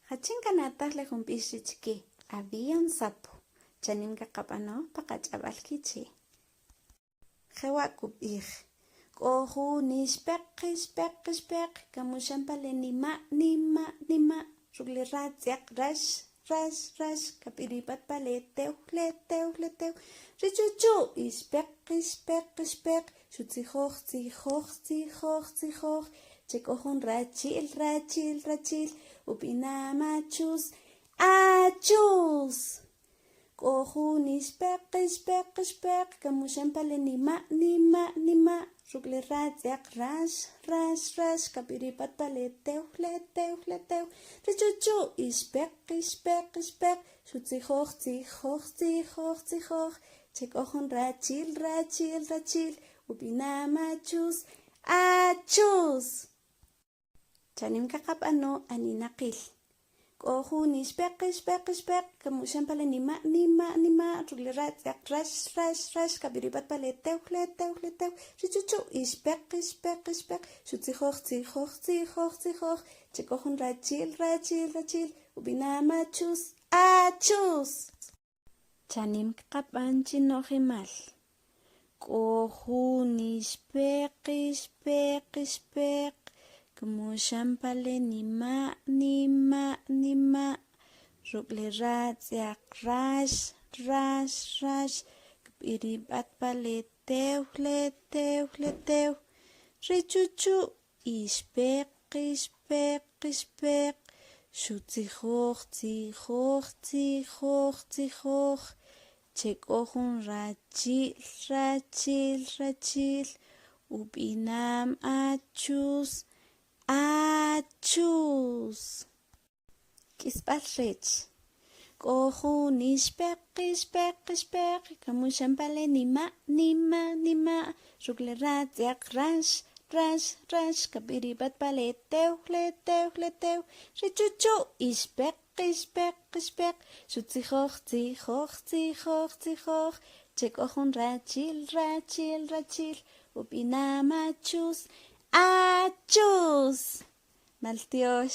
Hachinkanatah lejumpixchichki. Había un sapo. Chanimka kapano pakach'abalkichi. Jewa kub'ij. K'oju nixpeq kamushanpale nima ruk'li ratz'yaq rax kapiripat pale tew richuchu ixpeq xutzijoj tzijoj chek'ojun rachil up'inam achus k'ojun ixpeq kamushanpale nima ruk'li ratz'yaq rax kapiripat pale tew richuchu ixpeq xutzijoj tzijoj chek'ojun rachil up'inam achus chanimka qap'anu aninaqil k'ojun ixpeq kamushanpale nima ruk'li ratz'yaq rax kapiripat pale tew richuchu ixpeq xutzijoj tzijoj chek'ojun rachil up'inam achus chanimka qap'an chino'jimal k'ojun ixpeq kamushanpale nima ruk'li ratz'yaq rax kapiripat pale tew richuchu ixpeq xutzijoj tzijoj chek'ojun rachil up'inam achus k'isb'al rech k'ojun ixpeq kamushanpale nima ruk'li ratz'yaq rax kapiripat pale tew richuchu ixpeq xutzijoj tzijoj chek'ojun rachil up'inam achus maltiox